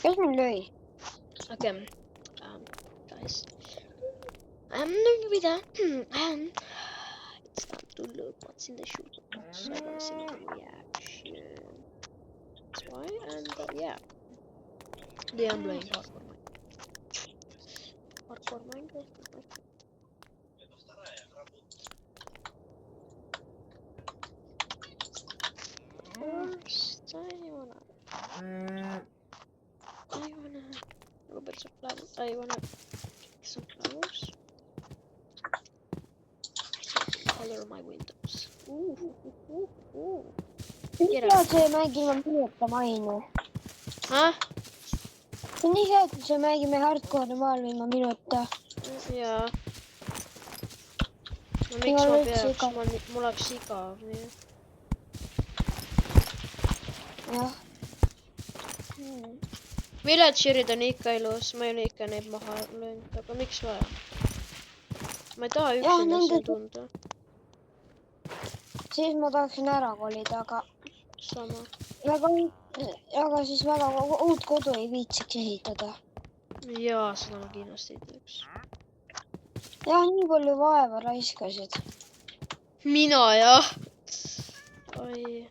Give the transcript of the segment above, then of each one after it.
Kes mind lõi? Okay. Guys. Doing with that. It's time to look what's in the shooter box. I wanna see the reaction. That's why, and yeah. Yeah, I'm playing hardcore Minecraft. Hardcore Minecraft is my friend. First, I wanna go build some flowers. I wanna pick some flowers. Color my windows. Ooh. Nii hea, et see mängime minuta mainu. Huh? See on nii hea, et see mängime hardcore maal ilma minuta. Jaa. No miks ma peaks? Mul oleks igav, nii. Jah. Villagerid on ikka ilus, ma ei ole ikka neid maha löönud, aga miks vaja? Ma ei taha üksinda siin tunda. Siis ma tahaksin ära kolida, aga... Sama. Aga siis väga uut kodu ei viitsiks ehitada. Jaa, seda ma kindlasti ei teeks. Jah, nii palju vaeva raiskasid. Mina, jah. Oi.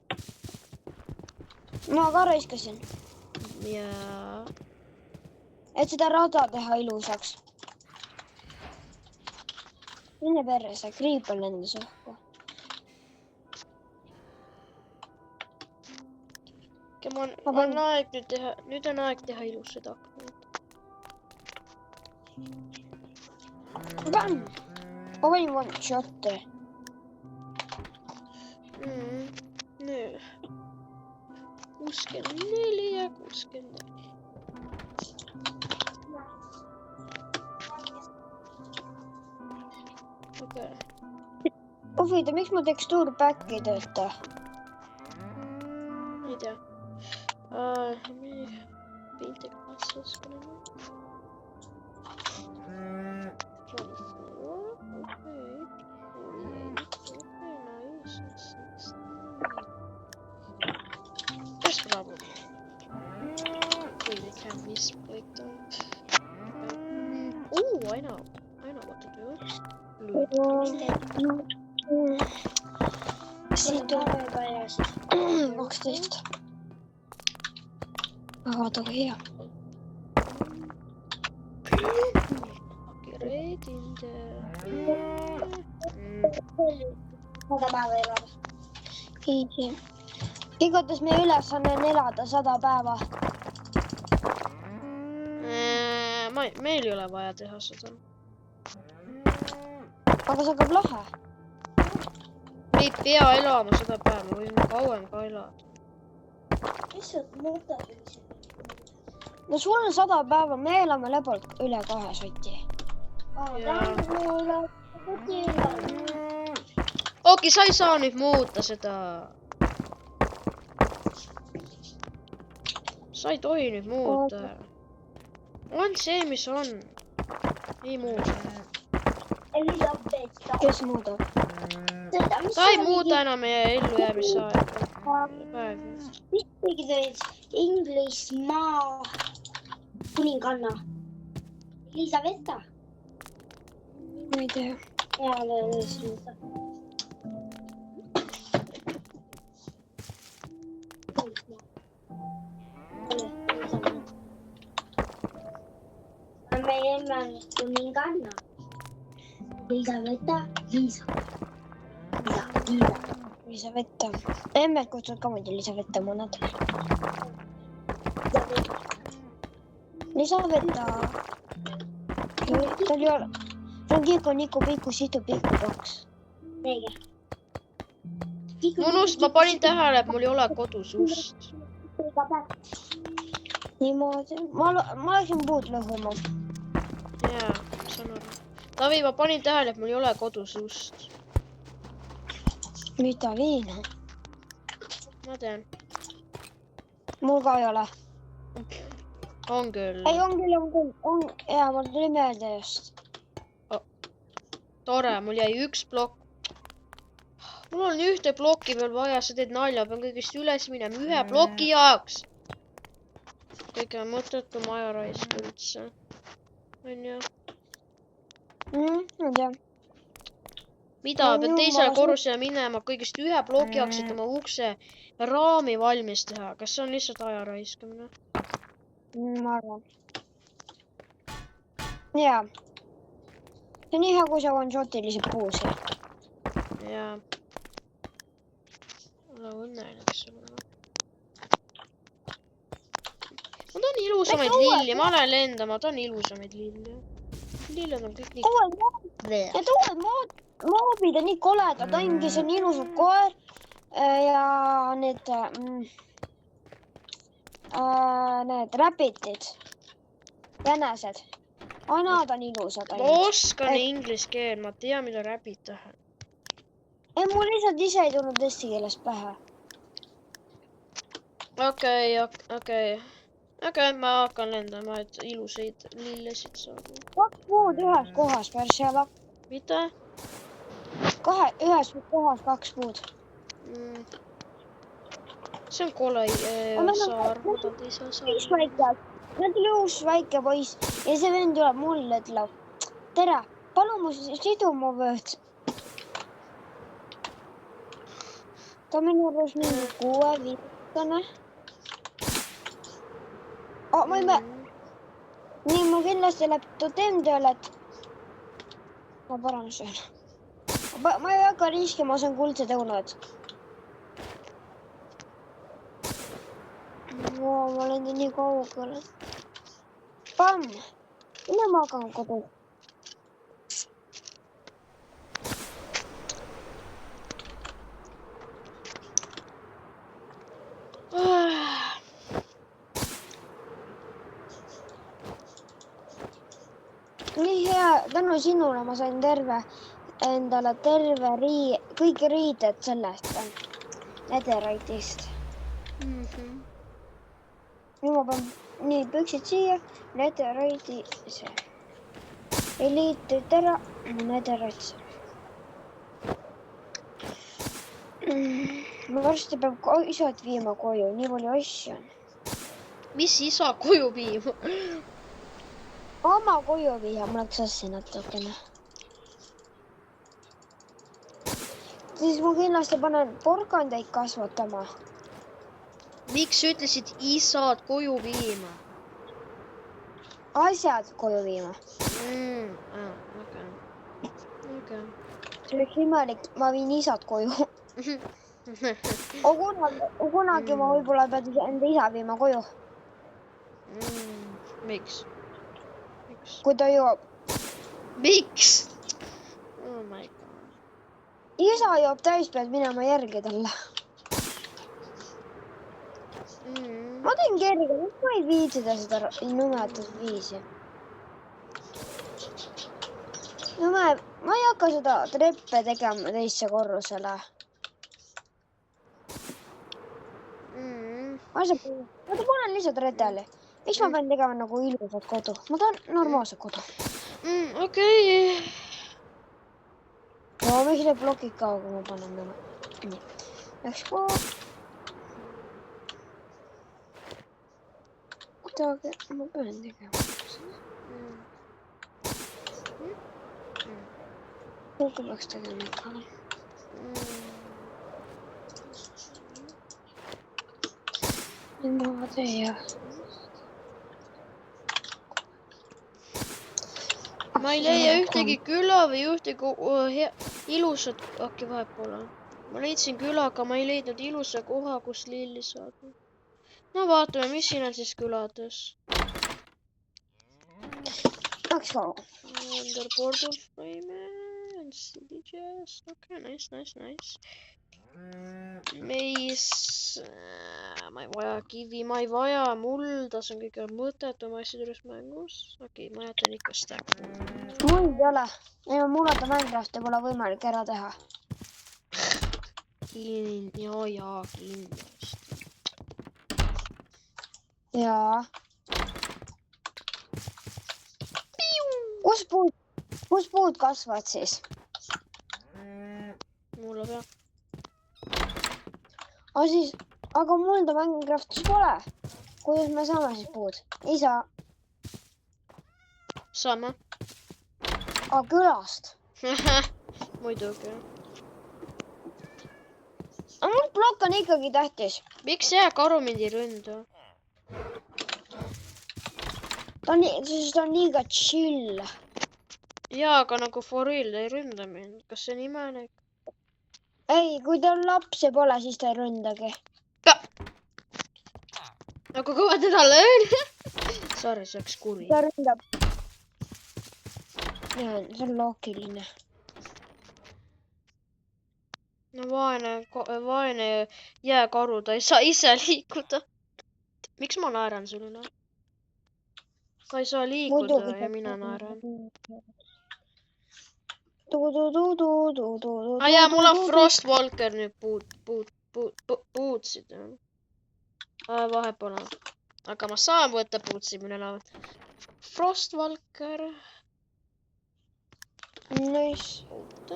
Ma ka raiskasin. Jaa. Et seda rada teha ilusaks. Mine perse, kriipel lendas õhku. On aeg nüüd on aeg teha ilusad aknad. Bam! Oi, one shot. Nüüd. 64 ja 64. Okei. Huvitav, miks mu tekstuur back ei tööta? Ei tea. Painted classes for now. There's problem. Okay, they can be split up. Oh, I know what to do. Siit on 12. Vaata kui hea. Great in there. Igatahes meie ülesanne on elada 100 päeva. Meil ei ole vaja teha seda. Aga see hakkab lahe. Me ei pea elama 100 päeva, me võime kauem ka elada. Mis on mõtad? No sul on 100 päeva, me elame lebalt üle 2 soti. Okei, sa ei saa nüüd muuta seda. Sa ei tohi nüüd muuta. On see, mis on. Ei muuda. Kes muudab? Sa ei muuda enam meie ellujäämisaega. Mis tegid olid Inglismaa kuninganna? Elisabetta? Ma ei tea. Meie emme on kuninganna. Elisabetta, Elisabetta. Emmed kutsuvad ka muidu Elisabetta mõned. Elisabetta. Tal ei ole. See on Kiiko, Niku, Piku, Situ, Piku 2. Meiega. Ma panin tähele, et mul ei ole kodus ust. Niimoodi. Ma läksin puud lõhuma. Jaa, saan aru. Tavi, ma panin tähele, et mul ei ole kodus ust. Mida viina? Ma tean. Mul ka ei ole. On küll. Ei, on küll. Jaa, mul tuli meelde just. Tore, mul jäi üks plokk. Mul on ühte plokki veel vaja, sa teed nalja, pean kõigest üles minema ühe ploki jaoks. kõige mõttetum ajaraisk üldse. On ju? Ma tean. Mida? No Pead ju, teisele ma- korrusele minema kõigest ühe ploki jaoks, et oma ukse raami valmis teha. Kas see on lihtsalt aja raiskamine? Ma arvan. Jaa. See on nii hea, kui sa one-shotilised puusi. Jaa. Ole õnnelik sulle. Ma tahan ilusamaid Miks uued? lilli. Ma lähen lendama. Ma tahan ilusamaid lilli. Lilled on kõik nii... Need uued moobid on nii koledad, ongi see on ilusad koer ja need räpitid, jänesed. Nad on ilusad Ma ainult. oskan inglise keel. Ma tean, mida räpid tähendab. Ei, mul lihtsalt ise ei tulnud eesti keelest pähe. Okei, ma hakkan lendama, et ilusaid lillesid saada. 2 puud ühes kohas, päris hea lakk. Mida? Ühes kohas 2 puud. See on kole saar. Ma tahan teise Mis saar. väike? Nad tuli uus väike poiss ja see vend tuleb mulle, ütleb. Tere, palun mu sidumavööd. Ta on minu arust mingi 6-5-aastane. Nii, mul kindlasti läheb totem tööle, et ma parem söön. Ma ei hakka riskima, ma saan kuldsed õunad. Ma olen nii kaugele. Pamm! Mine magan kodu. Nii hea, tänu sinule ma sain endale kõik riided sellest Netherite'ist. Nüüd ma panen nii püksid siia, Netherite'i see. Eliitid ära, Netherite. Ma varsti peab isad viima koju, nii palju asju on. Mis isa koju viima? Oma koju viia, mul läks asja natukene. Siis ma kindlasti panen porgandeid kasvatama. Miks sa ütlesid isad koju viima? Asjad koju viima. Okei. See oleks imelik, ma viin isad koju. Kunagi ma võib-olla pead enda isa viima koju, Miks? kui ta joob. Miks? Oh my god. Isa joob täis, pead minema järgi talle. Ma teen kerge, ma ei viitsida seda nõmedat viisi. No ma ei hakka seda treppe tegema teisse korrusele. Ma panen lihtsalt redeli. Miks ma pean tegema nagu ilusat kodu? Ma tahan normaalset kodu. Okei. No miks need blokid ka, kui ma panen nõme? Nii. Läks kohe. Kuidagi ma pean tegema. Kuhu peaks tegema ka? Niimoodi ja... Ma ei leia ühtegi küla või ühtegi ilusat... Äkki vahepoole. Ma leidsin küla, aga ma ei leidnud ilusa koha, kus lilli saada. No vaatame, mis siin on siis külades. Läks kaua. Underboard of Frame and City Chest. Okei, nice. Meis... Ma ei vaja kivi, ma ei vaja mulda, see on kõige mõttetum asjad juures mängus. Okei, ma jätan ikka stack. Muld ei ole. Ei, mullata Minecrafti pole võimalik ära teha. Jaa, kindlasti. Jaa. Kus puud kasvad siis? Mulle peab. Aga mulda Minecraftis pole. kuidas me saame siis puud? Ei saa. Saame. Aga külast. Muidugi. Aga mul plokk on ikkagi tähtis. Miks jääkaru mind ei ründa? Sest ta on liiga chill. Jaa, aga nagu for real ei ründa mind. Kas see on imelik? Ei, kui tal lapsi pole, siis ta ei ründagi. Aga kui ma teda löön? Sorry, see oleks kuri. Ta ründab. Jaa, see on loogiline. No vaene jääkaru, ta ei saa ise liikuda. Miks ma naeran sulle? Ta ei saa liikuda ja mina naeran. Jaa, mul on Frostwalker nüüd puutsid. Vahe pole. Aga ma saan võtta puutsid mille laavad. Frostwalker. Nice. Oota.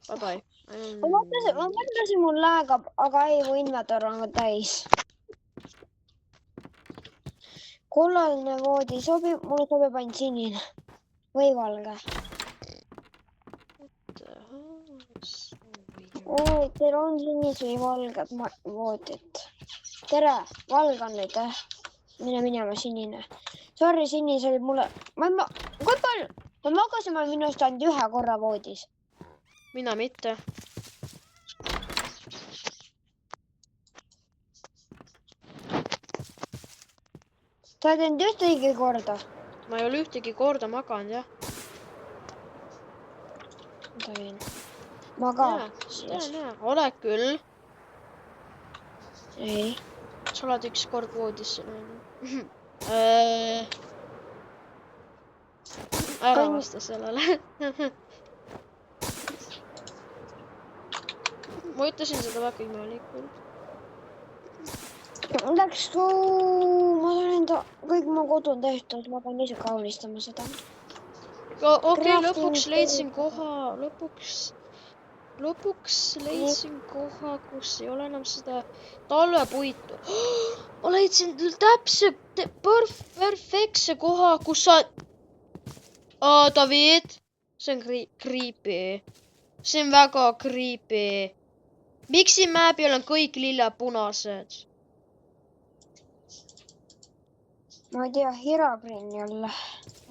Bye-bye. Ma mõtlesin, mul läägab, aga ei, mu inventar on ka täis. Kollaline voodi sobib, mulle sobib ainult sinine. Või valge. Teil on sinis või valged voodid. Tere, valge on nüüd. Mine minema sinine. Sorry, sinis oli mulle... Kui palju? Me magasime minust ainult ühe korra voodis. Mina mitte. Sa ei teinud ühtegi korda. Ma ei ole ühtegi korda maganud, jah. Ma ka. Jaa. Oled küll. Ei. Sa oled üks kord voodisse läinud. Ära vasta sellele. Ma ütlesin seda väga imelikult. Läks ma saan enda kõik mu kodu on tehtud, ma pean ise kaunistama seda. Okei, lõpuks leidsin koha, lõpuks leidsin koha, kus ei ole enam seda talvepuitu. Ma leidsin täpse, perfektse koha, kus sa... David, see on creepy. See on väga creepy. Miks siin mäe peal on kõik lillepunased? Ma ei tea, Herobrine jälle.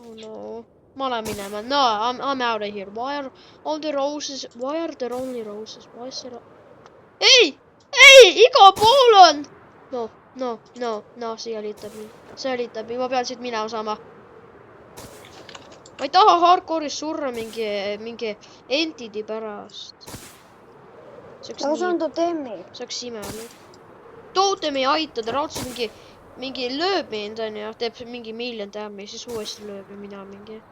Oh no. Ma lähen minema. No, I'm out of here. Why are there only roses? Why is there... Ei! Iga pool on! No, see jälitab mind. Ma pean siit minema saama. Ma ei taha hardcore'is surra mingi entity pärast. Aga see on totemi. See oleks imelik. Totem ei aita, ta raudselt mingi lööb mind, on ju, teeb mingi million dammi, siis uuesti lööb ja mina mingi...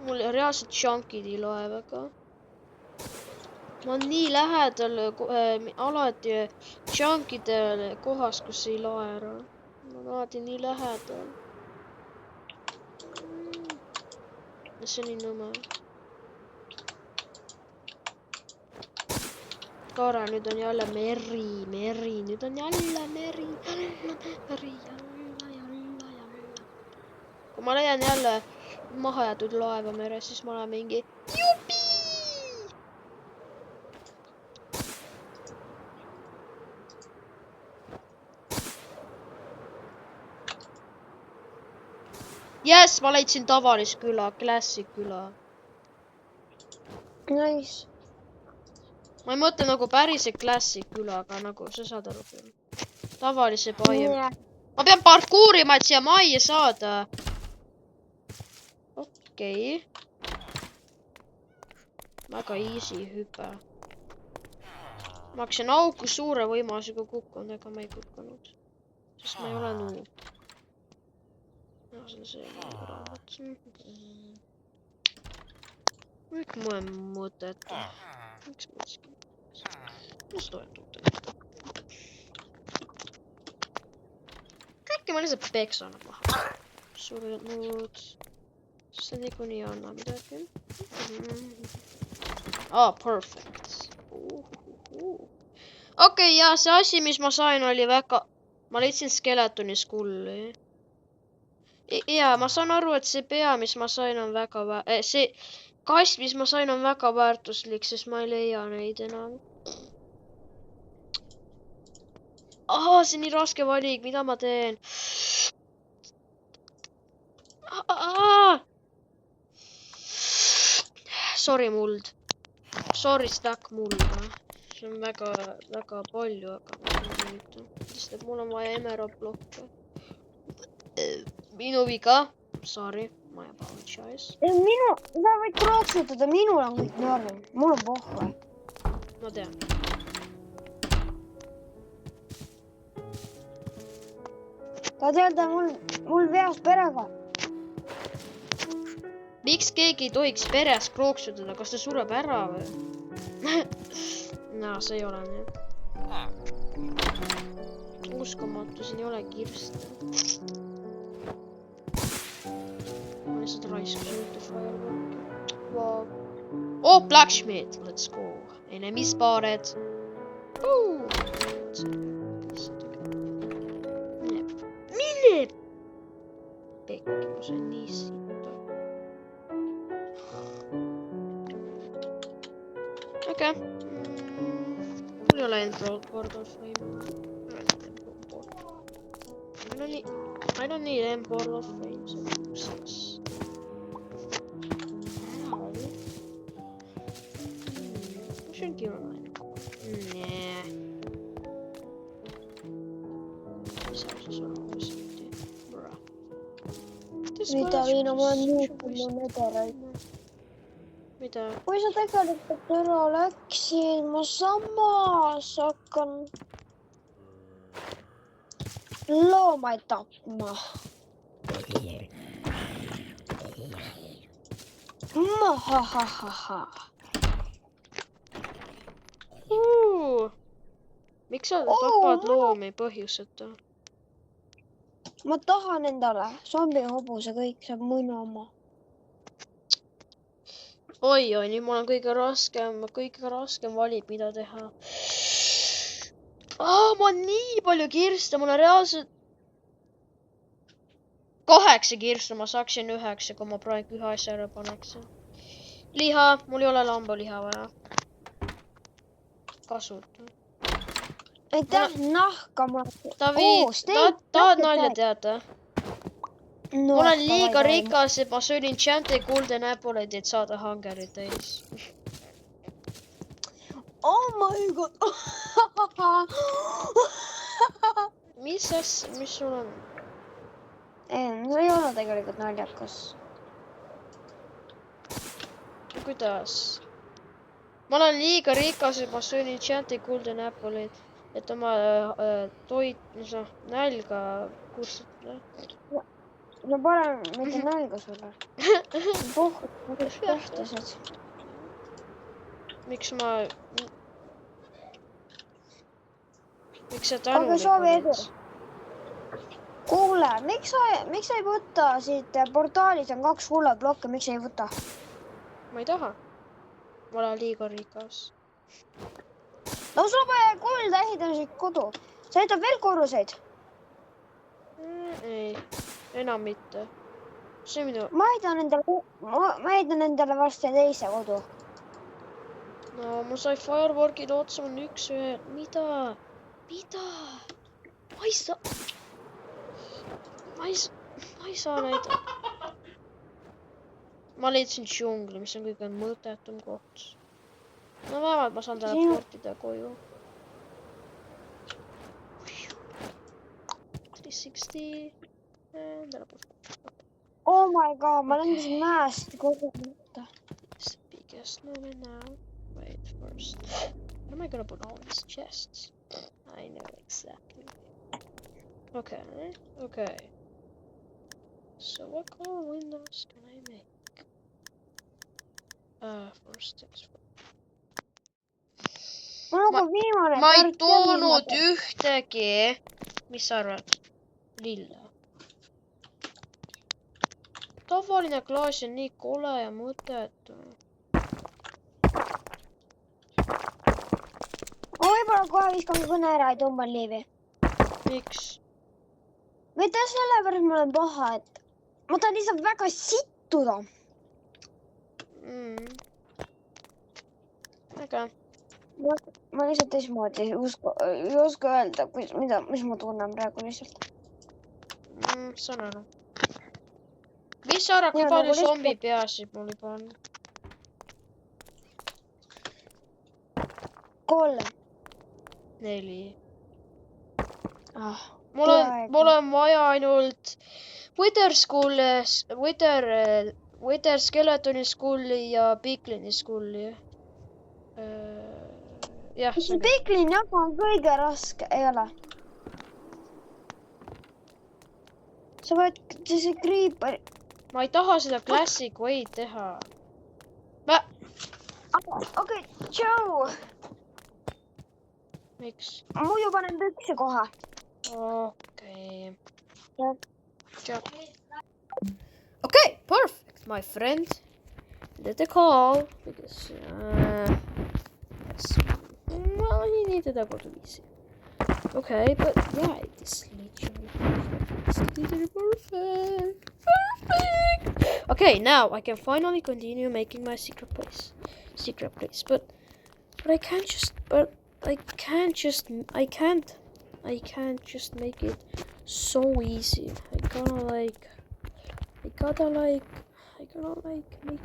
Mul reaalselt chunkid ei loe väga. Ma olen nii lähedal alati chunkide kohas, kus ei loe ära. Ma olen alati nii lähedal. See on nii nõme. Tore, nüüd on jälle meri. Nüüd on jälle meri. Kui ma leian jälle mahajätud laeva meres, siis ma olen mingi jupi! Yes, ma leidsin tavalist küla, classic küla. Nice. Ma ei mõtle nagu päriselt classic küla, aga nagu sa saad aru küll. Tavalise paie. Ma pean parkuurima, et siia majja saada. Okei. Väga easy hüpe. Ma hakkasin auku suure võimalusega kukkunud, ega ma ei kukkunud. Sest ma ei ole nuub. No, see on see. Kõik mu on mõtet. Miks mõtlesin? Mis toetub? Kõike ma lihtsalt peksan maha. Surnud. see niikuinii ei anna midagi. Perfect. Okei, ja see asi, mis ma sain, oli väga... Ma leidsin skeletoni skulli. Ja, ma saan aru, et see pea, mis ma sain, on väga... See kast, mis ma sain, on väga väärtuslik, sest ma ei leia neid enam. See on nii raske valik, mida ma teen? Sorry, muld. Sorry, stack mulda. See on väga, väga palju, aga ma ei üritan. Sest et mul on vaja emerald blokke. Minu viga. Sorry, my apologize. Sa võid krooksutada, minul on kõik norm. Mul on pohve. Ma tean. Tahad öelda mul veas perega? Miks keegi ei tohiks peres krooksutada? Kas ta sureb ära või? See ei ole nii. Uskumatu, siin ei ole kirste. Ma lihtsalt raiskasin ühte fireworki. Wow. Blacksmith! Let's go. Enemy spotted. Mille? Pekki, ma sain nii sita. Okei. Mul ei ole Portal Flame. I don't need end Portal Flame, so useless. I shouldn't give him mine. Nah. Mis ausas on uuesti? Bruh. Mida Viina, mul on nüüd nederaid. Mida? Kui sa tegelikult ära läksid, ma samas hakkan loomaid tapma. Miks sa tapad loomi põhjuseta? Ma tahan endale zombihobuse, kõik saab mõnu oma. Oi, nüüd mul on kõige raskem valib, mida teha. Mul on nii palju kirste, mul on reaalselt 8 kirste, ma saaksin 9, kui ma praegu ühe asja ära paneksin. Liha, mul ei ole lambaliha vaja. Kasuta. Aitäh, nahka ma... tahad nalja teada? Mul on liiga rikas, et ma söön enchanted golden apple'id, et saada hungerit täis. Oh my god! Mis sul on? See ei ole tegelikult naljakas. Kuidas? Ma olen liiga rikas, et ma söön enchanted golden apple'id, et oma nälga kustutada. No parem mitte nälga sulle. Tähtised. Miks sa tänulik Aga soovi edu. olid? Kuule, miks sa ei võta siit portaalis on 2 kullaplokke, miks sa ei võta? Ma ei taha. Ma olen liiga rikas. No sul vaja kulda ehitamiseks kodu. Sa ehitad veel korruseid? Ei, enam mitte. See minu... Ma ehitan endale varsti teise kodu. No, mul sai fireworkid otsa, on üks ühe... Mida? Ma ei saa näida. Ma leidsin džungli, mis on kõige mõttetum koht. No vähemalt ma saan teleportida koju. 60. Oh my god, ma lendasin mäest kogu mõtta. It's the biggest moment now. Wait, first. Where am I gonna put all these chests? I know exactly. Okay. So what color windows can I make? First things first. Ma ei toonud ühtegi. Mis sa arvad? Lilla. tavaline klaas on nii kole ja mõttetu. ma võib-olla kohe viskan kõne ära, ei tõmban liivi. Miks? mitte sellepärast ma olen paha, et ma tahan lihtsalt väga sittuda. Aga ma lihtsalt teistmoodi ei oska öelda, mis ma tunnen praegu lihtsalt. saan aru. Mis sa arvad, kui Ja, palju nagu zombi peasid mul juba on? 3. 4. Ah, Mul on vaja ainult Wither Skeletoni Skulli ja Piglini Skulli. Jah, see on kõik. Piglin jagu on kõige raske, ei ole. sa võid see Creeper. Ma ei taha seda Classic Way teha. Okei, tšau. Miks? Muidu panen pükse kohe. Okei. Jah. Ciao. Okay, perfect, my friend. Did the call because yes. Well, he needed to go to VC. Okay, but yeah, it is literally perfect. It's literally perfect. Perfect. Okay, now I can finally continue making my secret place. But I can't just make it so easy. I gotta make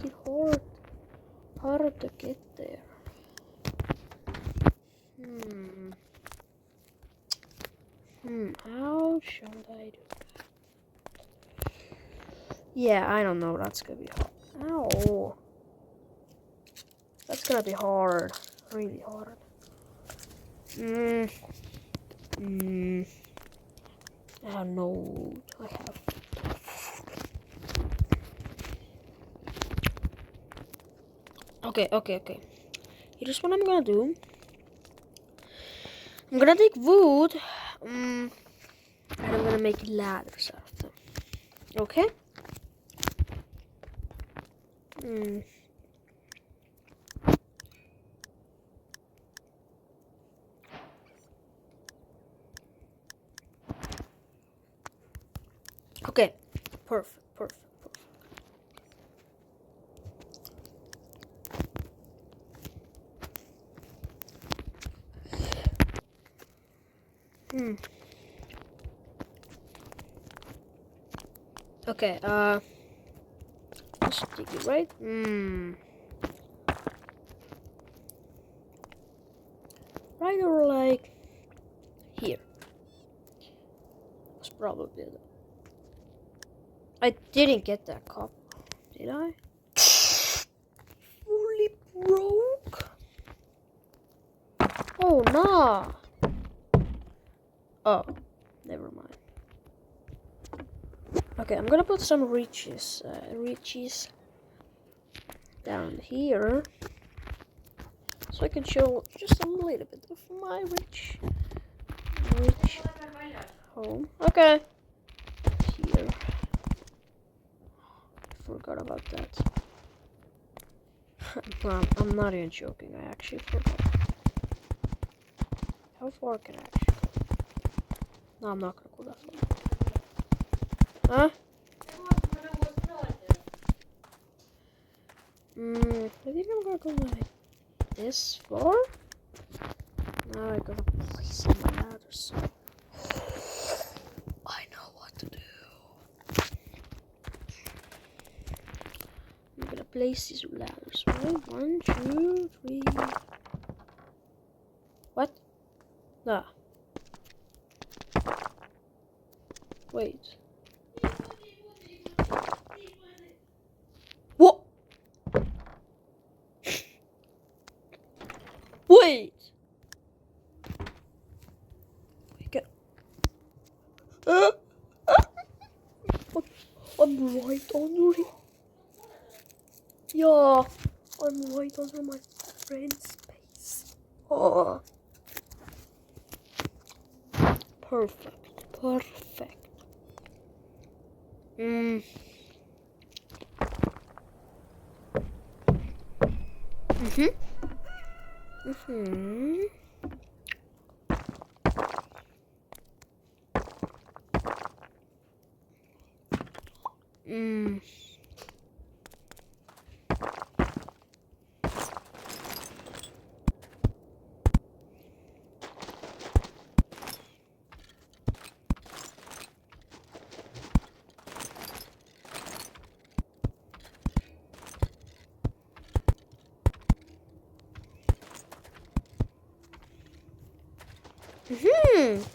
it hard to get there. How should I do that? Yeah, I don't know. That's gonna be hard. Ow. That's gonna be hard. Really hard. I have no. I have. Okay. Here's what I'm gonna do. I'm gonna take wood. And I'm gonna make ladders out of them. Okay? Okay. Perfect. Okay, just take it right. Right or like here. That's probably it. I didn't get that copper, did I? Fully broke? Oh no! Oh, never mind. Okay, I'm gonna put some reaches down here, so I can show just a little bit of my rich home. Okay, here. Forgot about that. I'm not even joking. I actually forgot. How far can I actually go? No, I'm not gonna go that far. Huh? I think I'm gonna go like this far. Now I gotta place my ladders. I know what to do. I'm gonna place these ladders. Right? 1, 2, 3. What? Nah. Wait. What? Wait. I'm right under it. Yeah, I'm right under my friend's face. Oh. Perfect. Mhm. Mhm. Mm. Mhm.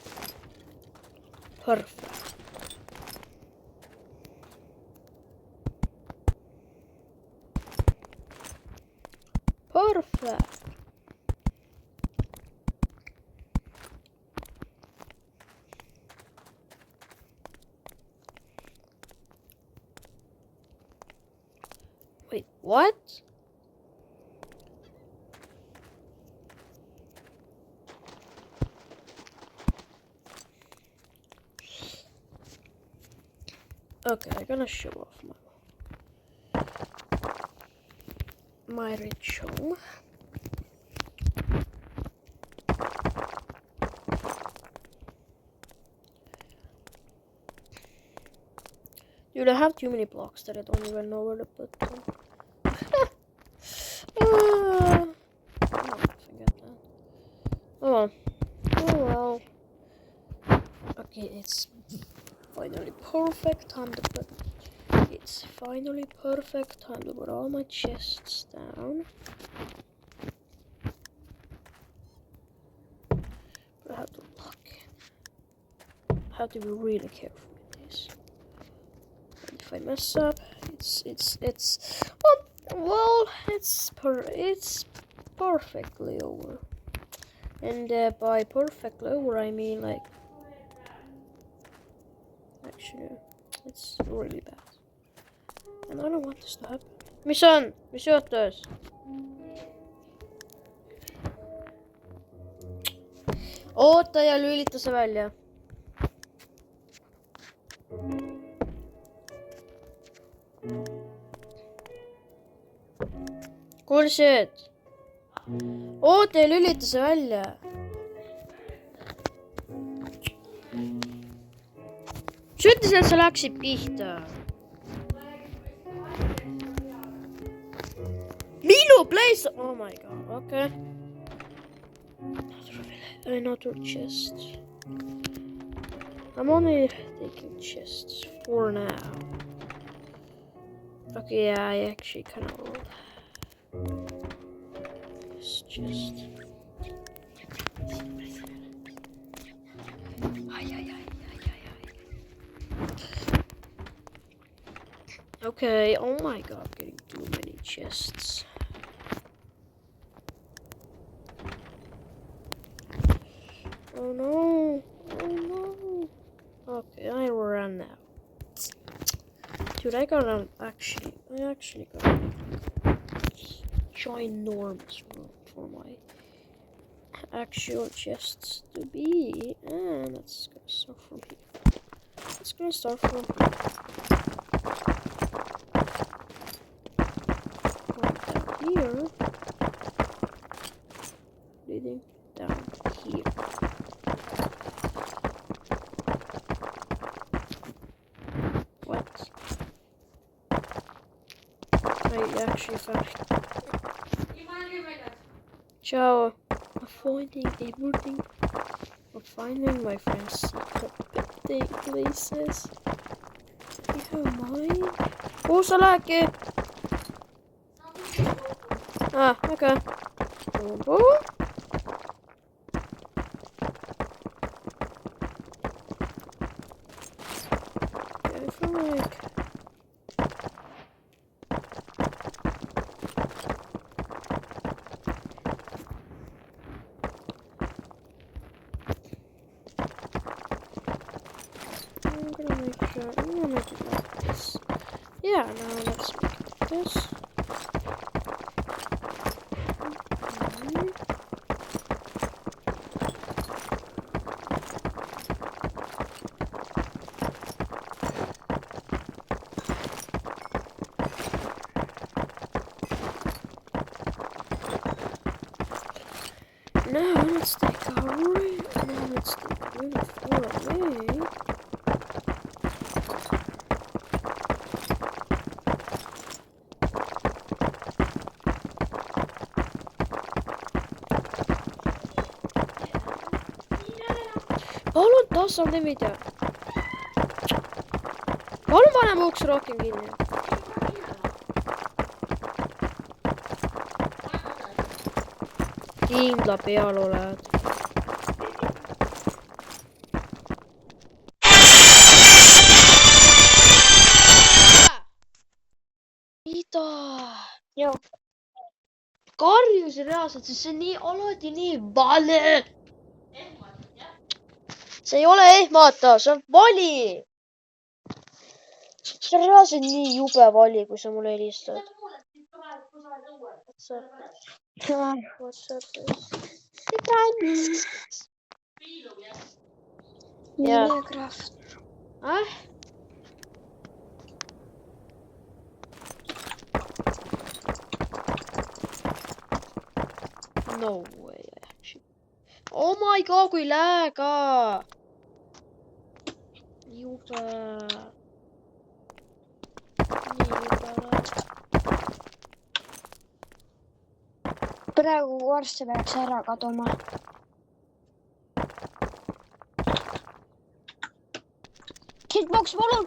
Perfect. Perfect. Wait, what? Okay, I'm gonna show off my rich home. Dude, I have too many blocks that I don't even know where to put them. Oh, forget that. Oh well. Oh well. Okay, it's finally perfect time to put. It's finally perfect time to put all my chests down. But I have to look. I have to be really careful with this. And if I mess up, it's perfectly over. And by perfectly over, I mean like actually, it's really bad. And I don't want this to happen. Mission! Vi sköter! Oota ja lülita see välja. Kursid! Oota ja lülita see välja. Sa ütlesid, et sa läksid pihta. Minu place! Oh my god, okay. Another chest. I'm only taking chests for now. Okay, yeah, I actually kind of rolled. This chest. Okay, oh my god, getting too many chests. Oh no, oh no. Okay, I ran out. Dude, I actually got a ginormous room for my actual chests to be. And let's go start from here. Let's go start from here. Going down here. Leading down here. What? I actually found. Ciao. I'm finding everything. I'm finding my friend's secret places. You have mine? Kuhu sa lähedki? Ah, okay. Boom. I feel like... I'm gonna make it like this. Yeah, now let's make it like this. Now let's take a really far away. Palun tasanda video. Palun paneme uks rohkem kinni. Kindla peal oled. Mida? Joo. Karjusin reaalselt, sest see on nii alati nii vale. See ei ole ehmata, see on vali. See on reaalselt nii jube vali, kui sa mulle helistad. What's up? Minecraft. No way. Oh my god, kui lääga. Jube. Nii jube. Praegu varsti peaks ära kaduma. Hitbox, palun!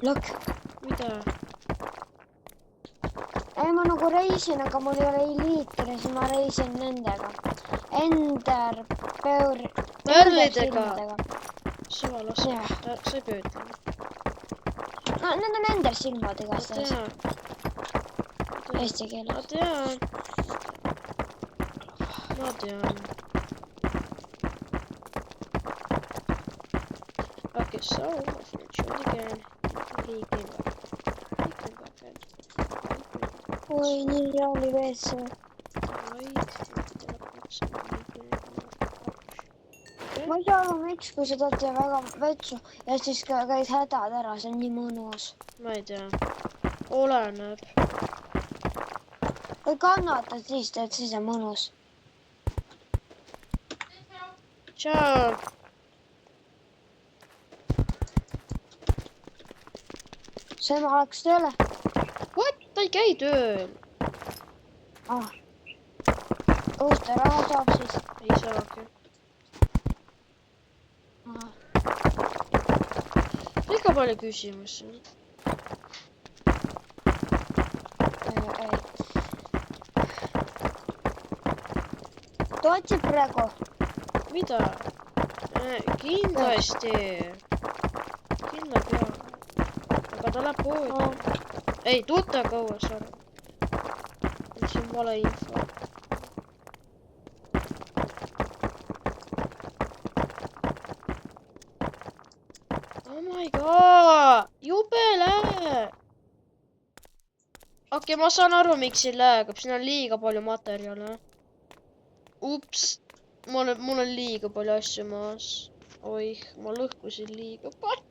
Lok! Mida? Ei, ma nagu reisin, aga mul ei ole eliitri, siis ma reisin nendega. Pöörlidega. Suva las. Sa ei pööta. No, need on ender silmad igastahes. Eesti keeles. Ma tean. Okay, so my friend showed again. He came back. Oi, nii oli WC. Ma ei saa aru, miks, kui sa tahad teha väga vetsu ja siis käid hädad ära, see on nii mõnus. Ma ei tea. Oleneb. Kui kannatad, siis teed, siis on mõnus. Tšau. See ma oleks tööle. What? Ta ei käi tööl. Kust ta raha saab siis? Ei saagi. Liiga palju küsimusi. Ei. Ta otsib praegu. Mida? Kindlasti. Kindla peale. Aga ta läheb poodi. Ei, tuta kaua, sorry. See on vale info. Oh my god! Jube lääg! Okei, ma saan aru, miks siin läägab. Siin on liiga palju materjale. Ups! Mul on liiga palju asju maas. Oih, ma lõhkusin liiga palju.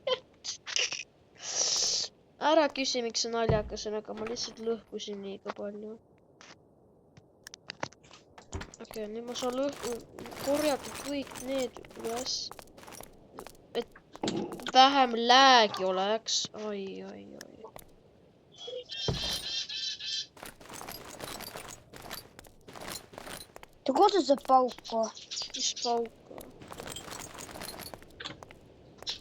Ära küsi, miks see naljakas on, aga ma lihtsalt lõhkusin liiga palju. Okei, nüüd ma saan korjata kõik need üles. Et vähem läägi oleks. Oi. Ta kodustab pauku. Mis pauku?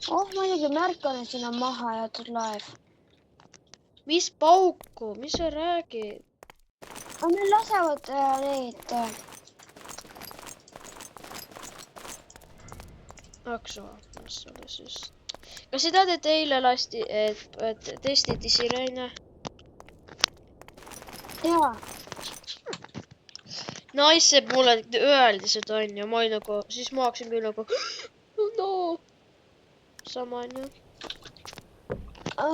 Ma isegi märkan, et siin on maha jäetud laev. Mis pauku? Mis sa räägid? Meil lasevad need... Kas sa tead, et eile lasti, et testiti sireene? Jaa. Naise mulle öeldi seda on ja ma olin nagu, siis ma hakkasin küll nagu no. Sama on ju.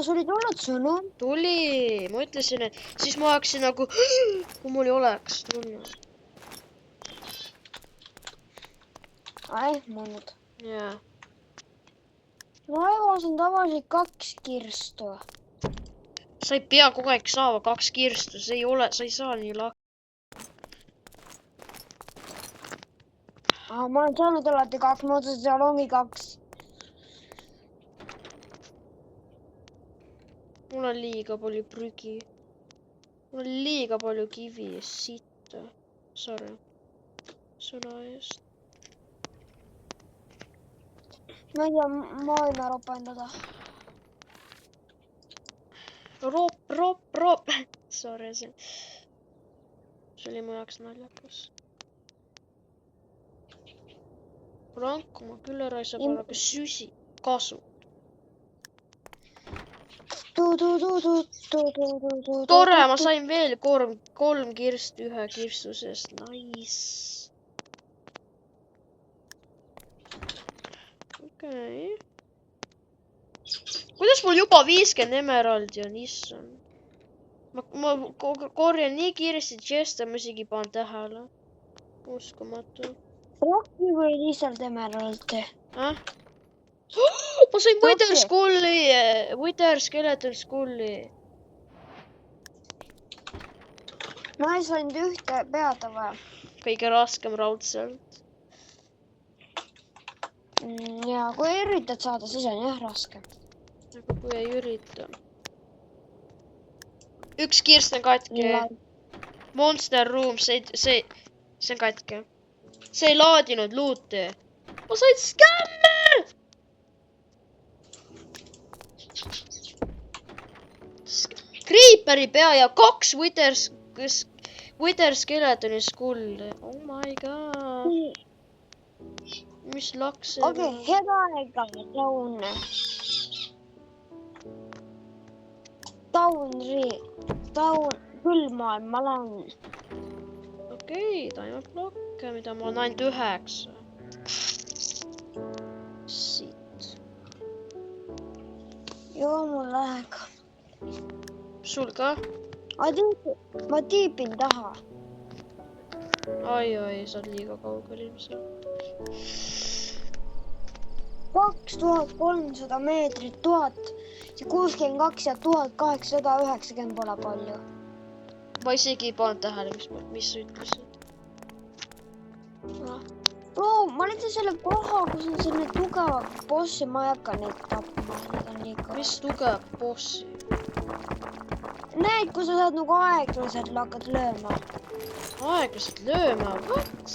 Sul ei tulnud sõnum? Tuli, ma ütlesin, et siis ma hakkasin nagu, kui mul ei oleks tulnud. Mõnud. Jaa. Laevas on tavaliselt 2 kirstu. Sa ei pea kogu aeg saama 2 kirstu, see ei ole, sa ei saa nii lahti. ma olen saanud alati 2, ma otsustasin, seal ongi 2. mul on liiga palju prügi. mul on liiga palju kivi ja sitta. Sorry. Sõna eest. ma ei tea, ma võin ära ropendada. Rop. Sorry, see oli mu jaoks naljakas. Ranku ma küll ära ei saa panna, aga süsi kasu. Tore, ma sain veel 3 kirstu 1 kirstu seest. Nice. Okei. Kuidas mul juba 50 emeraldi on, issand. Ma korjan nii kiiresti chest'e, ma isegi panen tähele. Uskumatu. Rohki või lihtsalt emeraldi? Ma sain Wither Skeleton Skulli. ma ei saanud ühte peada vaja. Kõige raskem raudselt. Ja kui üritad saada, siis on jah raske. Aga kui ei ürita. Üks kirst on katke. Monster Room, see on katke. See ei laadinud luuti. Ma sain skämme! Creeperi pea ja 2 Wither Skeletoni skulli. Oh my god. Mis laks see Okei, head aega, Taun, külmaailm, ma lähen. Okei, diamond blokke, mida mul on ainult 9. Siit. Joo, mul läheb. Sul ka? Ma tiipin taha. Ai, sa oled liiga kaugel ilmselt. 2300 meetrit, 1062 ja 1890 pole palju. Ma isegi ei pannud tähele, mis sa ütlesid. Ma leidsin selle koha, kus on selline tugev boss ja ma ei hakka neid tapma. Mis tugev bossi? Need, kui sa saad nagu aeglaselt hakkad lööma. Aeglaselt lööma? What?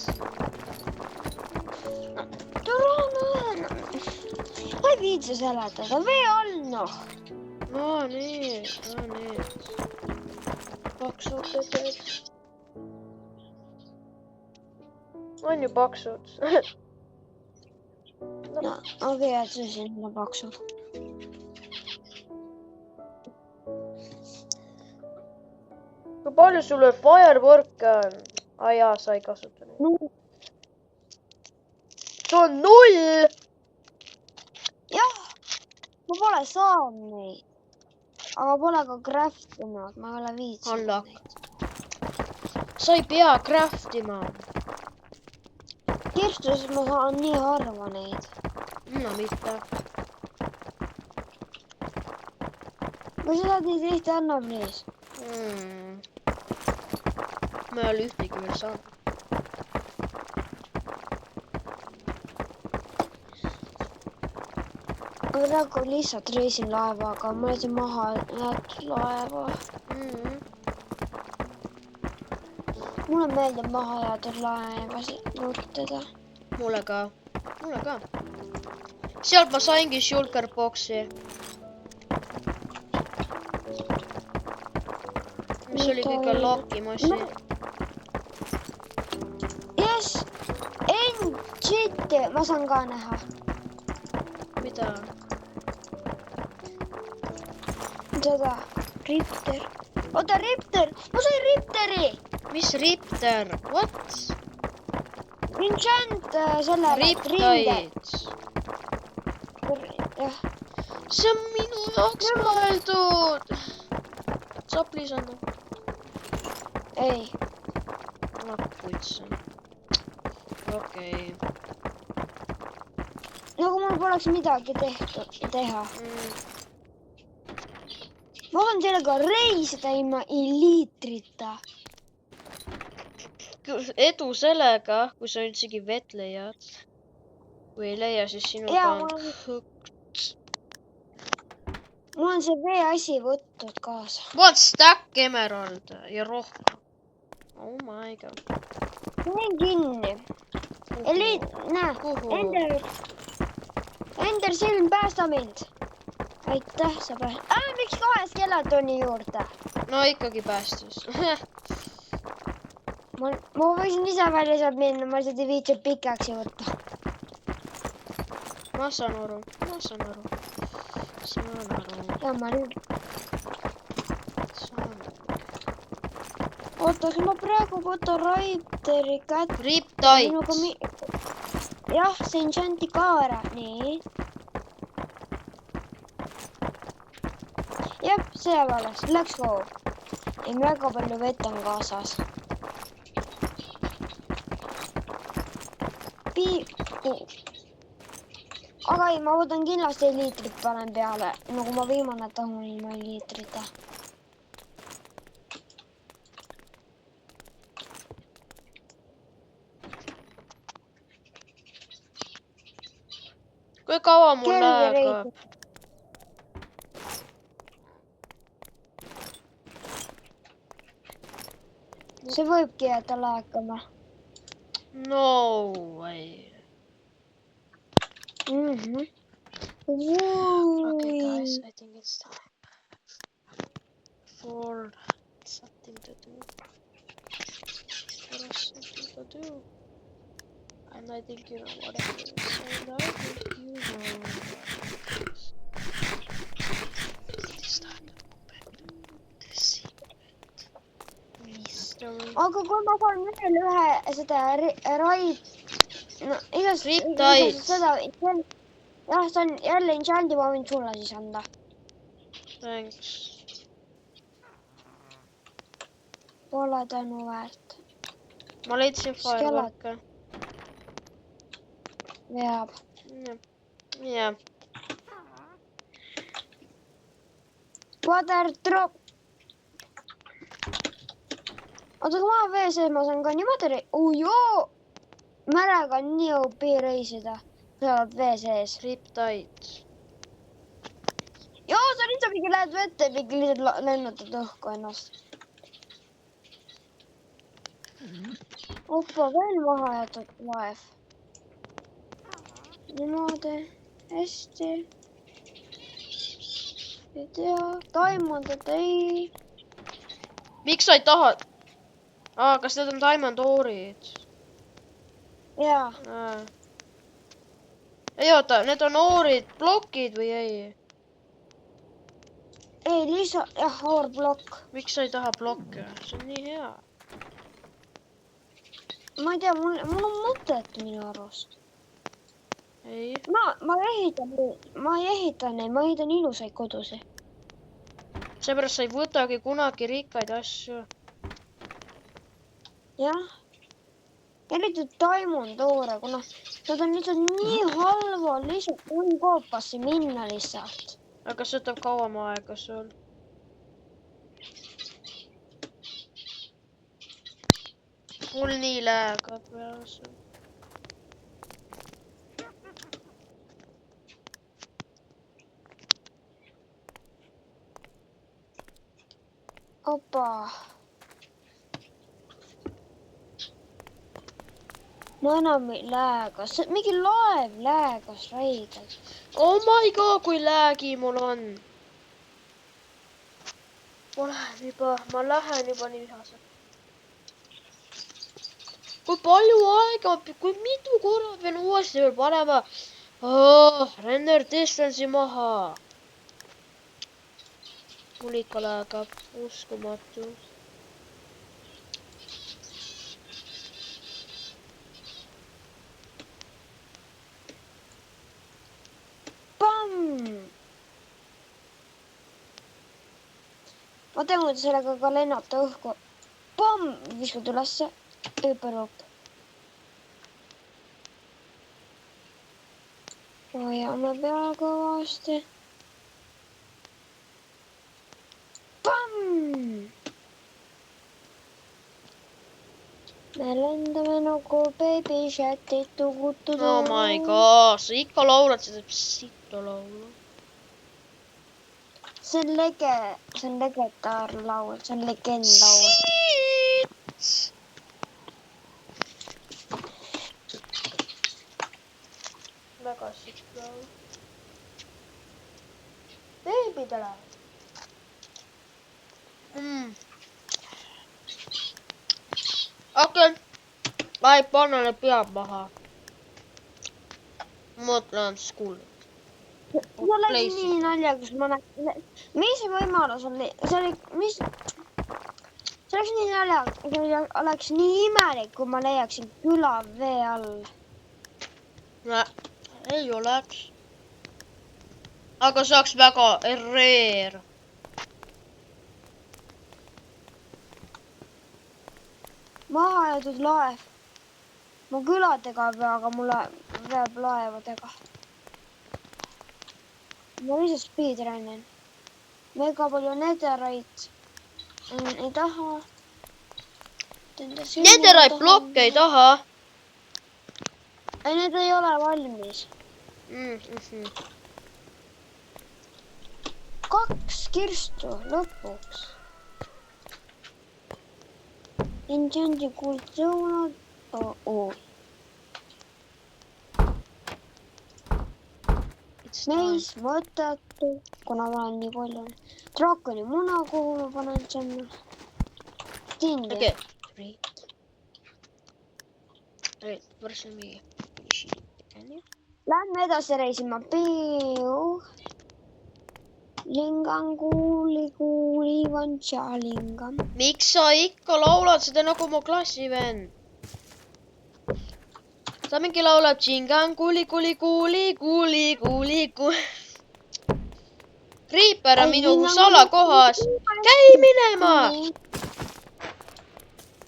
Ma ei viitsi seletada, vee all noh. Need. Paksud teed. On ju paksud. No, okei, et see sinna paksub. Kui palju sul veel firework'e on? Jaa, sa ei kasuta neid. Sul on 0! Jah, ma pole saanud neid. Aga pole ka craftinud, ma ei ole viitsinud neid. Sa ei pea craftima. Kirstuses ma saan nii harva neid. No mitte. Kui sa saad nii tihti anna, please. Ma ei ole ühtegi veel saanud. Ma praegu lihtsalt reisin laevaga, ma leisin maha jäetud laeva. Mulle meeldib maha jäetud laevasid juurtada. Mulle ka. Sealt ma saingi shulker boxi. Mis oli kõige lakkim asi. Yes! Shit, ma saan ka näha. Mida? Seda, Ripter. Oota, Ripter! Ma sain Ripteri! Mis Ripter? What? Enchant selle Riptide. Jah. See on minu jaoks mõeldud. Saab lisada? Ei. Puitsen. Okei. Nagu mul poleks midagi teha. Ma võin sellega reisida ilma eliitrita. edu sellega, kui sa üldsegi vett leiad. Kui ei leia, siis sinuga Jaa, on mul on see veeasi võtnud kaasa. One stack emerald ja rohkem. Oh my god. Teen kinni. Näe, Ender silm, päästa mind. Aitäh, sa pääst-. Miks 2 skeletoni juurde? No ikkagi päästis. Ma võisin ise välja sealt minna, ma lihtsalt ei viitsi pikaksi võtta. Ma saan aru. Ja ma nüüd. Oota, kas ma praegu võtan Raideri kätt? Riptides. Jah, see enchanti ka ära. Nii. Jep, see jääb alles. Let's go. Ja väga palju vett on kaasas. Aga ei, ma võtan kindlasti liitrit panen peale. Nagu ma viimane tahun ilma liitrita. Kui kaua mul läheb? See võibki jääda laekama. No way. Okay guys, I think it's time for something to do. And I think you know what it is. And I think you know what it is. It's time to open the secret mystery. Aga kui ma saan veel ühe seda raid... No, Riptides. Seda... Jah, see on jälle enchanti, ma võin sulle siis anda. Thanks. Pole tänu väärt. Ma leidsin firework'e. Veab. Jah. Water drop. Oota, kui ma vee sees, ma saan ka niimoodi joo! Märega on nii OP reisida. Sa oled vee sees. Riptides. Joo, sa lihtsalt mingi lähed vette, mingi lihtsalt lennutad õhku ennast. Oppa, veel maha jätud vaev. Niimoodi. Hästi. Ei tea. Taimondad ei. Miks sa ei taha? Kas need on diamond oorid? Jaa. Ei oota, need on oorid blokid või ei? Ei, jah, oorblokk. Miks sa ei taha blokke? See on nii hea. Ma ei tea, mul on mõtet minu arust. Ei. Ma ei ehita neid, ma ehitan ilusaid kodusid. Seepärast sa ei võtagi kunagi rikkaid asju. Jah. Eriti taimondoore, kuna nad on lihtsalt nii halva lihtsalt koopasse minna lihtsalt. Aga see võtab kauem aega sul. Mul nii läägab peale sul. Opa. Ma enam ei läägas. Mingi laev läägas räigelt. Oh my god, kui läägi mul on. Ma lähen juba nii vihaseks. Kui palju aega, kui mitu korra pean uuesti veel panema. Render distance'i maha. Mul ikka läägab. Uskumatu. Ma tean, et sellega ka lennata õhku. Pomm! Viskad ülesse. Ööperup. Hoiame peal kõvasti. Pomm! me lendame nagu baby shatid tugutudu. Oh my god, sa ikka laulad seda sittu laulu. See on legendaarlaul, see on legendlaul. Shit! Väga sitt laul. Beebidele. Okei. Ai, panna ne pea maha. Mõtlen skuul. See oleks nii naljakas, ma näen. Mis võimalus on, see oleks nii naljakas, see oleks nii imelik, kui ma leiaksin küla vee all. Ei oleks. Aga see oleks väga reer. Maha jäetud laev. Ma küladega ei pea, aga mulle veab laevadega. Ma lihtsalt speedrunnen. Mega palju nederait. Ei taha. Nederait blokke ei taha. Ei, need ei ole valmis. 2 kirstu lõpuks. Enchanti kultuunad. Meis mõttetu, kuna ma olen nii palju. Draakoni muna, kuhu ma panen sinna. Tindi. Okay. Where's me? Lähme edasi reisima. Piu. Kuuli, vantšalingam. Miks sa ikka laulad seda nagu mu klassivend? Ta mingi laulab Jingan kuuli. Reaper on minu salakohas. Käi minema!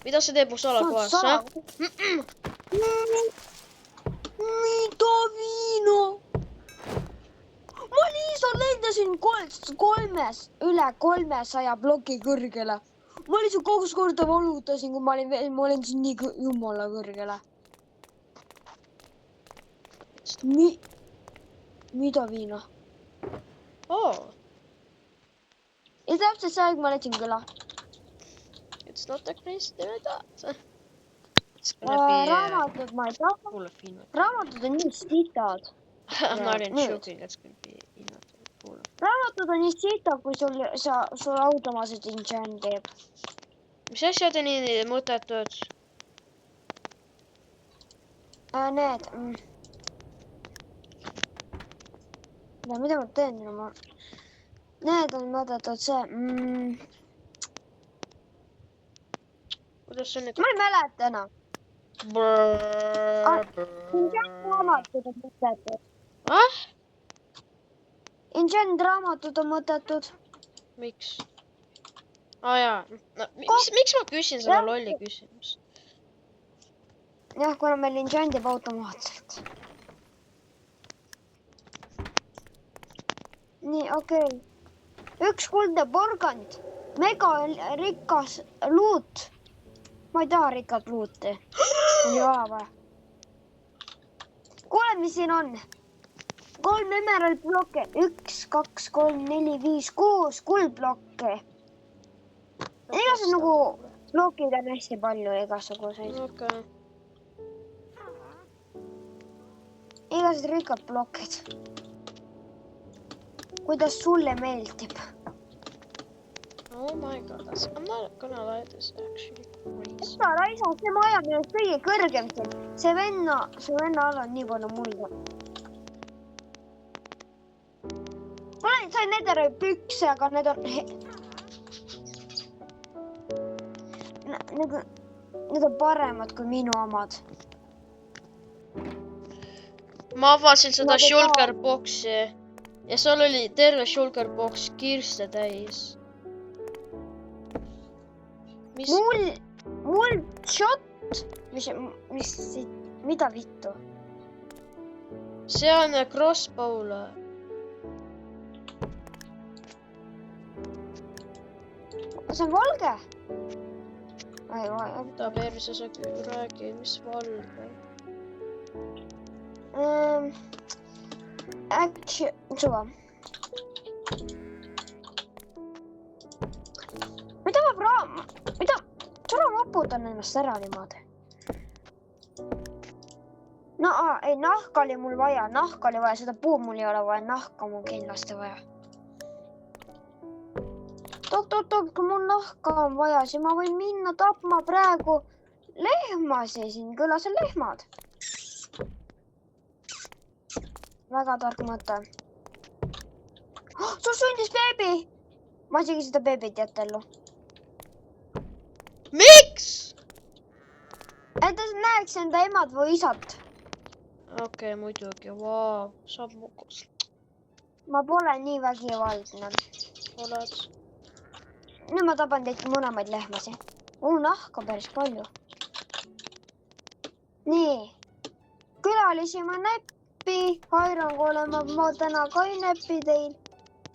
Mida see teeb mu salakohas? Mida viino? Ma lihtsalt lendasin üle 300 bloki kõrgele. Ma lihtsalt kogu korda valutasin, kui ma olin siin nii jumala kõrgele. Mida viina? Ja täpselt see aeg ma letsin küla. It's not a Christy vedad. Raamatud ma ei taha. Raamatud on nii sitad. I'm not in joking, that's gonna be cool. Raamatud on nii sitad, kui sul automaatselt enchant teeb. Mis asjad on nii mõttetud? Need. Mida ma teen? Need on mõttetud see. Kuidas see nüüd? Ma ei mäleta enam. Raamatud on mõttetud. Enchant raamatud on mõttetud. Miks? Jaa. Miks ma küsin seda lolli küsimust? Jah, kuna meil enchant jääb automaatselt. Nii, okei. 1 kuldne porgand. Mega rikas luut. Ma ei taha rikat luuti. Oli vaja vaja. Kuule, mis siin on? 3 emerald blokke. 1, 2, 3, 4, 5, 6 kuldblokke. Igasugused nagu blokid on hästi palju igasuguseid. Okay. Igasugused rikkad blokid. Kuidas sulle meeldib? Oh my god, I'm not gonna lie, this actually crazy. Seda raisa, see maja on kõige kõrgem siin. See venna all on nii palju mulda. Ma sain nendele pükse, aga need on... Need on paremad kui minu omad. Ma avasin seda shulker boxi ja seal oli terve shulker box kirste täis. Mul shot, mida vittu? See on crossbow'le. See on valge? ei vaja. Mida perse sa küll räägid, mis valge? Äkki, suva. Mida? Sul on vaputan ennast ära niimoodi. No, ei, nahka oli mul vaja, seda puud mul ei ole vaja, nahka mul kindlasti vaja. Topp, kui mul nahka on vaja, siis ma võin minna tapma praegu lehmasi, siin külas on lehmad. Väga tark mõte. Sul sündis beebi! Ma isegi seda beebit jätta ellu. Miks? Et ta näeks enda emad või isat. Okei, muidugi, vau, saab mukus. Ma pole nii vägivaldne. Oled. Nüüd ma taban teid mõlemaid lehmasi. Nahka päris palju. Nii. Külalisi ma näppi. Hairangu olema ma täna ka ei näppi teil.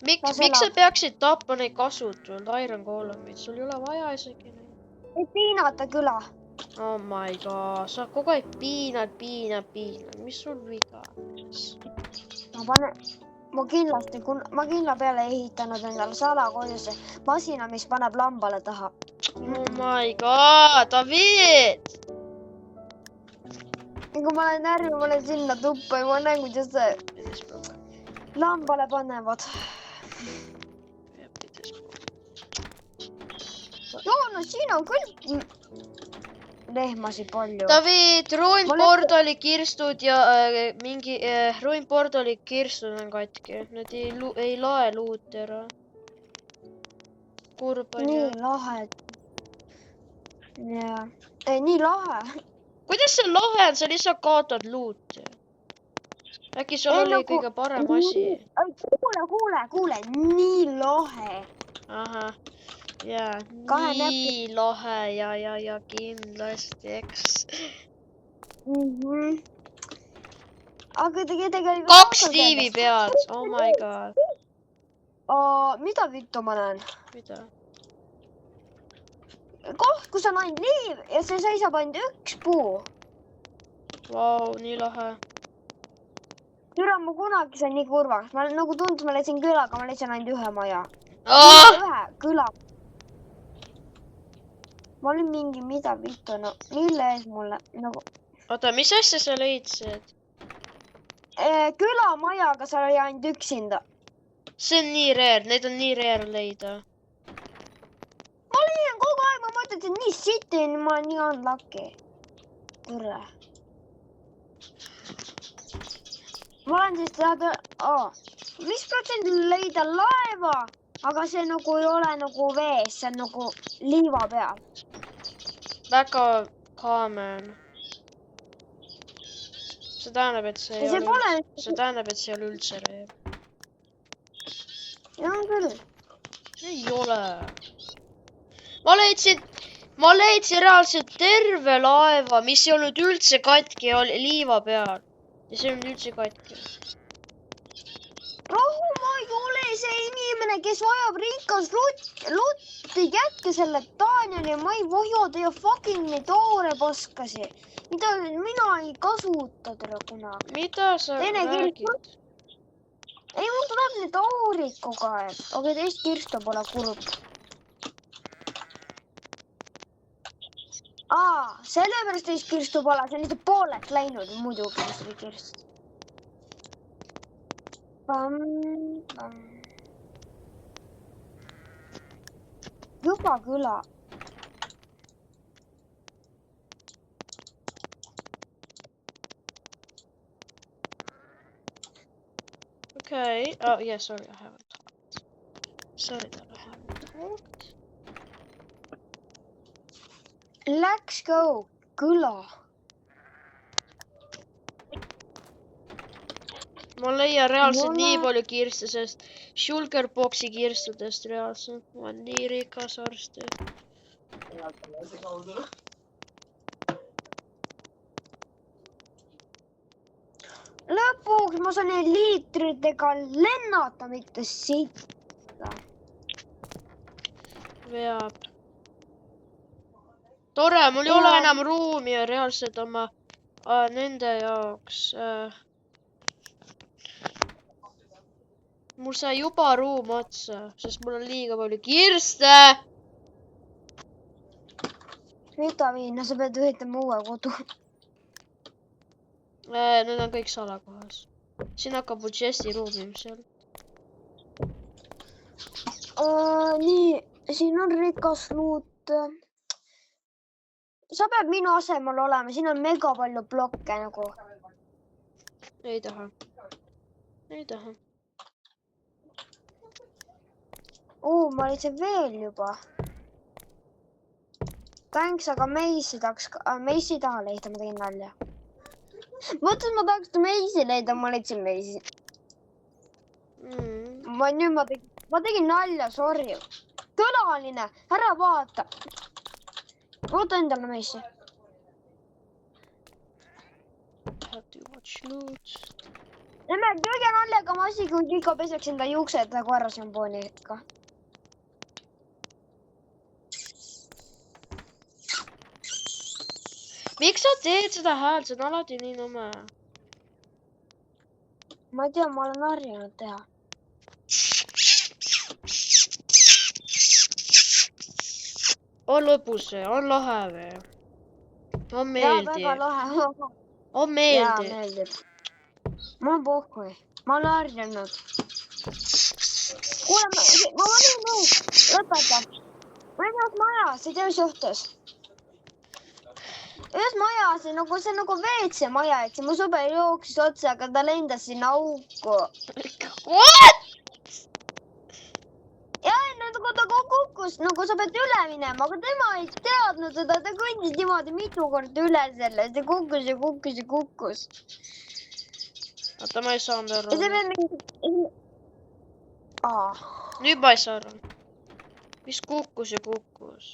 Miks sa peaksid tappa neid kasutul, Iron Golemid? Sul ei ole vaja isegi neid. Et piinata küla. Oh my god, sa kogu aeg piinad. Mis sul viga? Ma kindla peale ehitanud endale salakoduse masina, mis paneb lambale taha. Oh my god, David! Ja kui ma olen närvi, ma olen sinna tuppa ja ma näen, kuidas see lambale panevad. No siin on küll lehmasi palju. David, ruinportali kirstud ja mingi ruinportali kirstud on katki. Need ei lae luut ära. Kurb on nii lahe. Jaa. Ei, nii lahe. Kuidas see lahe on? Sa lihtsalt kaotad luut. Äkki sul oli kõige parem asi? Kuule. Nii lahe. Ahah. Jaa, nii lahe ja kindlasti, eks. Aga tegelikult... 2 tiivi pead, oh my god. Mida vittu ma näen? Mida? Koht, kus on ainult liiv ja see seisab ainult üks puu. Vau, nii lahe. Türa, ma kunagi sain nii kurvaks. Ma nagu tundus, ma leidsin külaga, ma leidsin ainult ühe maja. Ühe küla. Ma olin mingi mida vittu, no mille ees mulle nagu... Oota, mis asja sa leidsid? Külamajaga seal oli ainult üksinda. See on nii rare, neid on nii rare leida. Ma olin kogu aeg, ma mõtlesin nii city, ma olen nii unlucky. Türa. Ma olen siis tahada... Mis protsendil leida laeva? Aga see nagu ei ole nagu vees, see on nagu liiva peal. Väga common. See tähendab, et see ei ole üldse rare. Ja on küll. Ei ole. Ma leidsin reaalselt terve laeva, mis ei olnud üldse katki, oli liiva peal. Ja see on üldse katki. Rahu, ma ei ole see inimene, kes vajab rikas lutti, jätke selle Danieli, ma ei vaja teie fucking neid oore paskasi. Mida mina ei kasuta tere kunagi. Mida sa räägid? Ei, mul tuleb need oorid kogu aeg, aga teist kirstu pole kurb. Sellepärast teist kirstu pole, see on lihtsalt pooleks läinud, muidugi mis oli kirst. Juba küla. Okay. Oh, yeah, sorry, I haven't talked. Sorry that I haven't talked. Let's go, küla. Ma leian reaalselt nii palju kirste, sest Shulkerboxi kirstudest reaalselt. Ma olen nii rikas arsti. Lõpuks ma saan liitritega lennata, mitte sitta. Veab. tore, mul ei ole Jaa. enam ruumi ja reaalselt oma nende jaoks. Mul sai juba ruum otsa, sest mul on liiga palju kirste. Vitamiina, sa pead ühitama uue kodu. Need on kõik salakohas. Siin hakkab mu Jessi ruum ilmselt. Nii, siin on rikas luut. Sa pead minu asemel olema, siin on mega palju blokke nagu. Ei taha. Ei taha. Ma lihtsalt veel juba. Thanks, aga meisi ei taha leida, ma tegin nalja. Mõtlesin, ma tahaks meisi leida, ma leidsin meisi. Ma tegin nalja, sorry. Kõlaline, ära vaata. Vaata endale meisi. Have to watch loot. Emme, kõige naljagam asi, kui Kiko peseks enda juuksed koerasümbooniga. Miks sa teed seda häält? See on alati nii nume. Ma ei tea, ma olen harjunud teha. On lõbus või? On lahe või? On Jaa, meeldiv? väga lahe. On Jaa, meeldiv? meeldib. Ma olen pohhui. Ma olen harjunud. Kuule, ma olin nõus. Lõpeta. Ma olin ühes majas, ei tea, mis juhtus. Ühes majas, see nagu WC maja, et mu sõber jooksis otsa, aga ta lendas sinna auku. What? Ja, nagu ta kukkus, nagu sa pead üle minema, aga tema ei teadnud seda, ta kõndis niimoodi mitu korda üle sellest ja kukkus ja kukkus ja kukkus. Oota, ma ei saanud aru. Ja see veel mingi... Nüüd ma ei saa aru. Mis kukkus ja kukkus?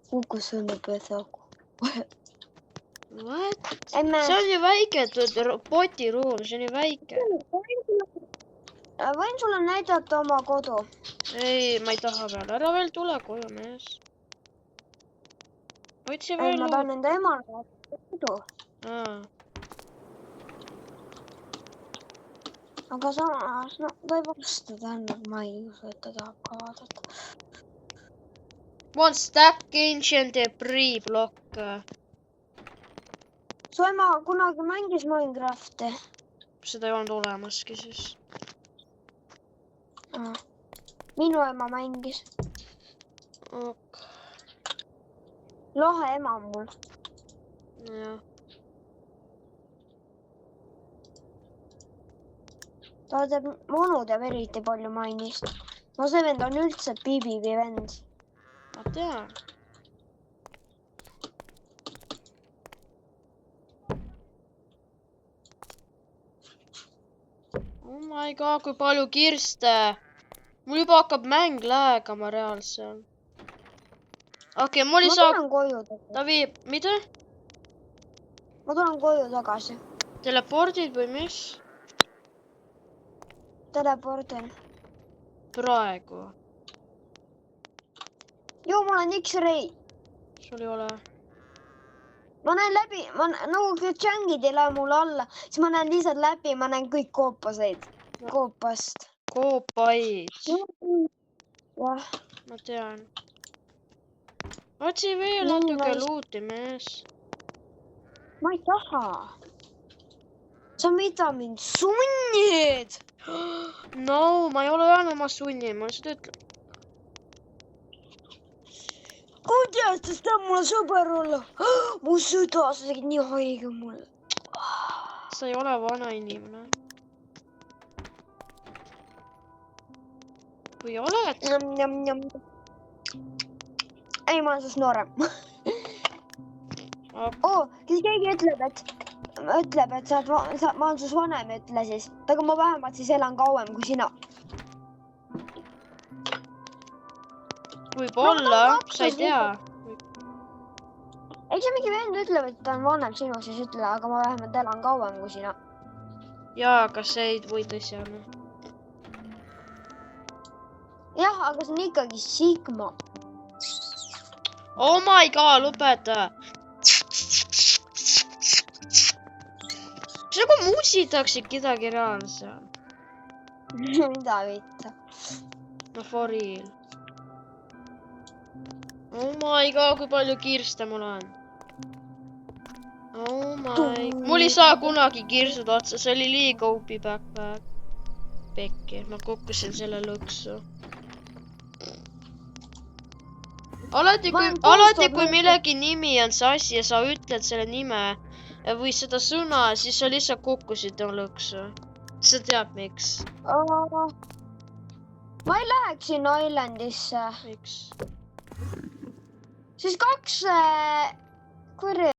Kukkus õnne pesaku. What? Emme... See on ju väike potiruum, see on ju väike. Võin sulle näidata oma kodu? Ei, ma ei taha veel. Ära veel tule koju, mees. Otsi veel Ma tahan enda emale kodu. Aga samas, ta ei vasta tähendab, ma ei usu, et ta tahab ka vaadata. One stack ancient debris block. Su ema kunagi mängis Minecrafti. Seda ei olnud olemaski siis. Minu ema mängis. Ok. Lahe ema on mul. Jah. Ta teeb monud ja eriti palju mainist. No see vend on üldse Bibi vend. Ma tean. Oh my god, kui palju kirste. Mul juba hakkab mäng läägama reaalselt. Okei, mul ei saa... Ma tulen koju tagasi. Tavi, mida? Ma tulen koju tagasi. Telepordid või mis? Teleportin. Praegu. Joo, mul on X-ray. Sul ei ole. Ma näen läbi, nagu džängid ei lähe mulle alla, siis ma näen lihtsalt läbi, ma näen kõik koopaseid. Koopast. Koopaid. Jah. Ma tean. Otsi veel natuke luuti, mees. Ma ei taha. Sa mida mind sunnid? No, ma ei ole öelnud oma sunni, ma lihtsalt ütlen. Kuidas ta tahab mulle sõber olla? Mu süda, sa tegid nii haige mulle. Sa ei ole vana inimene. Või oled? Ei, ma olen sust noorem. Keegi ütleb, et ma olen sust vanem, ütle siis. Aga ma vähemalt siis elan kauem kui sina. Võib-olla, sa ei tea. Eks see mingi vend ütleb, et ta on vanem sinu, siis ütle, aga ma vähemalt elan kauem kui sina. Jaa, aga see ei või tõsi olla. Jah, aga see on ikkagi Sigma. Oh my god, lõpeta. See nagu musitaksid kedagi reaalse. mida viita? No for real. Oh my god, kui palju kirste mul on. Oh my. Mul ei saa kunagi kirsud otsa, see oli liiga upi backpack. Pekki, ma kukkusin selle lõksu. Alati kui millegi nimi on sassi ja sa ütled selle nime või seda sõna, siis sa lihtsalt kukkusid lõksu. Sa tead miks? Ma ei läheks sinna Islandisse. Miks? Siis 2 kuradi